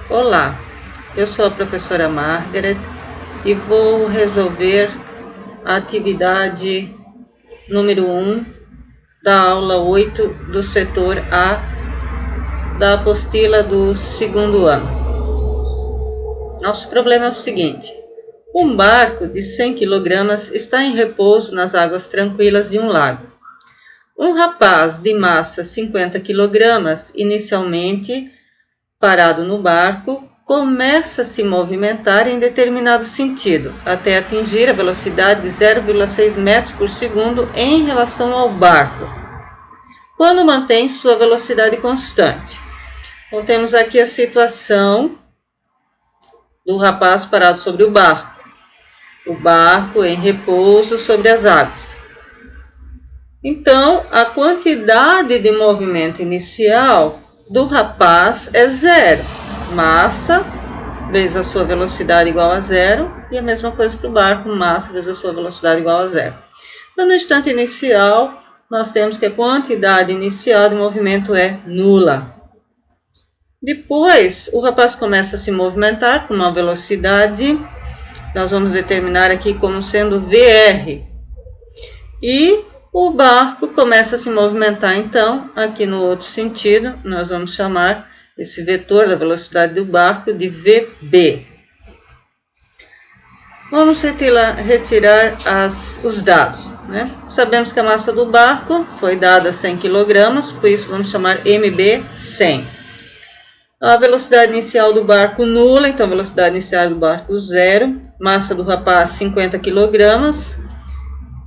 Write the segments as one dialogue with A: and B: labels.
A: Olá, eu sou a professora Margaret e vou resolver a atividade número 1 da aula 8 do setor A da apostila do segundo ano. Nosso problema é o seguinte: um barco de 100 kg está em repouso nas águas tranquilas de um lago. Um rapaz de massa 50 kg, inicialmente parado no barco, começa a se movimentar em determinado sentido, até atingir a velocidade de 0,6 metros por segundo em relação ao barco, quando mantém sua velocidade constante. Então, temos aqui a situação do rapaz parado sobre o barco em repouso sobre as águas. Então, a quantidade de movimento inicial do rapaz é zero. Massa vezes a sua velocidade igual a zero, e a mesma coisa para o barco, massa vezes a sua velocidade igual a zero. Então, no instante inicial, nós temos que a quantidade inicial de movimento é nula. Depois, o rapaz começa a se movimentar com uma velocidade, nós vamos determinar aqui como sendo VR. E o barco começa a se movimentar, então, aqui no outro sentido, nós vamos chamar esse vetor da velocidade do barco de VB. Vamos retirar os dados, né? Sabemos que a massa do barco foi dada a 100 kg, por isso vamos chamar MB 100. A velocidade inicial do barco nula, então a velocidade inicial do barco zero. Massa do rapaz 50 kg.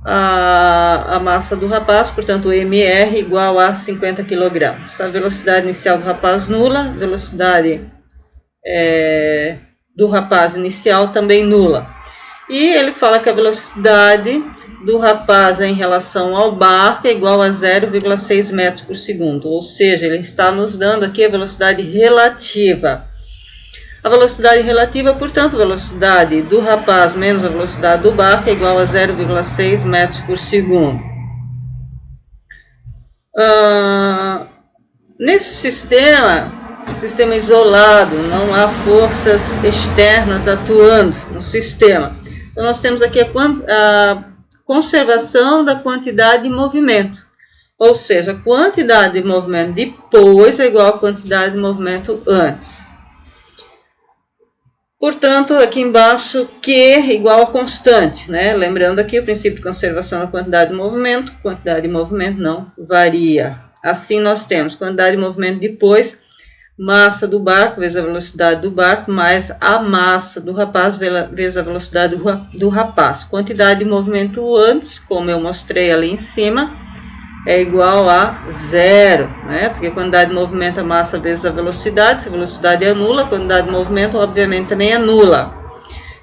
A: A massa do rapaz, portanto, o MR igual a 50 kg. A velocidade inicial do rapaz nula, velocidade do rapaz inicial também nula. E ele fala que a velocidade do rapaz em relação ao barco é igual a 0,6 metros por segundo, ou seja, ele está nos dando aqui a velocidade relativa. A velocidade relativa, portanto, a velocidade do rapaz menos a velocidade do barco é igual a 0,6 metros por segundo. Nesse sistema isolado, não há forças externas atuando no sistema. Então, nós temos aqui a conservação da quantidade de movimento. Ou seja, a quantidade de movimento depois é igual à quantidade de movimento antes. Portanto, aqui embaixo, Q igual a constante, né? Lembrando aqui o princípio de conservação da quantidade de movimento não varia. Assim, nós temos quantidade de movimento depois, massa do barco vezes a velocidade do barco, mais a massa do rapaz vezes a velocidade do rapaz. Quantidade de movimento antes, como eu mostrei ali em cima, é igual a zero, né? Porque quantidade de movimento é massa vezes a velocidade. Se a velocidade é nula, a quantidade de movimento, obviamente, também é nula.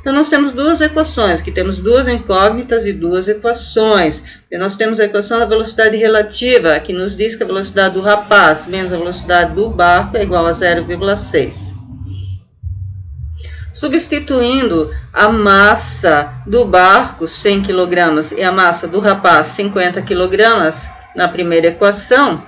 A: Então, nós temos duas equações. Aqui temos duas incógnitas e duas equações. E nós temos a equação da velocidade relativa, que nos diz que a velocidade do rapaz menos a velocidade do barco é igual a 0,6. Substituindo a massa do barco, 100 kg, e a massa do rapaz, 50 kg, na primeira equação,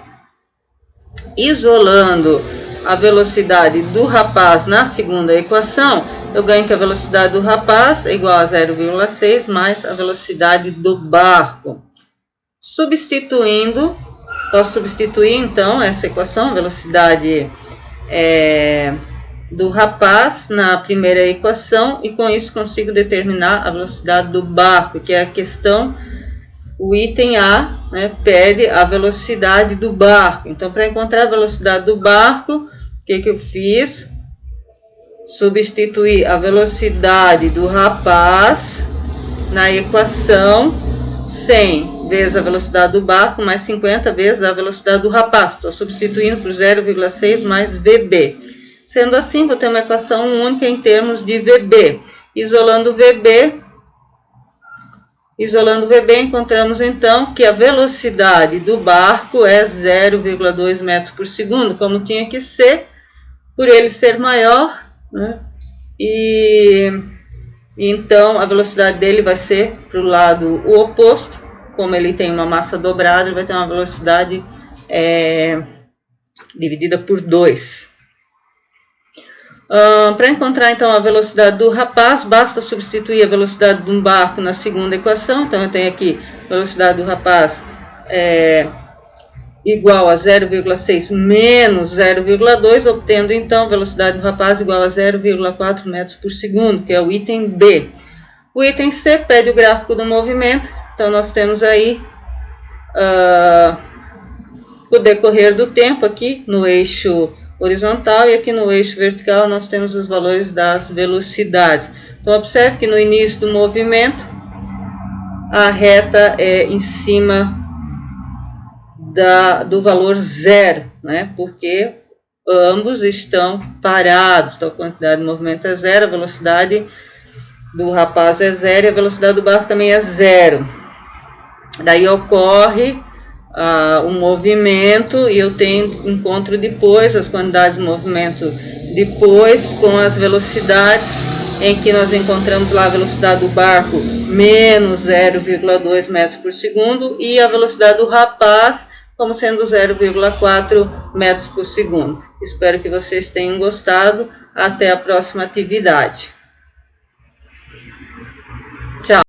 A: isolando a velocidade do rapaz na segunda equação, eu ganho que a velocidade do rapaz é igual a 0,6 mais a velocidade do barco. Posso substituir então essa equação, a velocidade do rapaz na primeira equação, e com isso consigo determinar a velocidade do barco, que é a questão, o item A, né, pede a velocidade do barco. Então, para encontrar a velocidade do barco, o que eu fiz? Substituir a velocidade do rapaz na equação 100 vezes a velocidade do barco mais 50 vezes a velocidade do rapaz. Estou substituindo por 0,6 mais VB. Sendo assim, vou ter uma equação única em termos de VB. Isolando VB, encontramos então que a velocidade do barco é 0,2 metros por segundo, como tinha que ser, por ele ser maior, né? E então a velocidade dele vai ser para o lado oposto, como ele tem uma massa dobrada, ele vai ter uma velocidade dividida por 2. Para encontrar, então, a velocidade do rapaz, basta substituir a velocidade de um barco na segunda equação. Então, eu tenho aqui a velocidade do rapaz igual a 0,6 menos 0,2, obtendo, então, a velocidade do rapaz igual a 0,4 metros por segundo, que é o item B. O item C pede o gráfico do movimento. Então, nós temos aí o decorrer do tempo aqui no eixo horizontal, e aqui no eixo vertical nós temos os valores das velocidades. Então, observe que no início do movimento, a reta é em cima do valor zero, né? Porque ambos estão parados. Então, a quantidade de movimento é zero, a velocidade do rapaz é zero e a velocidade do barco também é zero. Daí ocorre o movimento, e eu encontro depois as quantidades de movimento depois com as velocidades, em que nós encontramos lá a velocidade do barco menos 0,2 metros por segundo e a velocidade do rapaz como sendo 0,4 metros por segundo. Espero que vocês tenham gostado. Até a próxima atividade.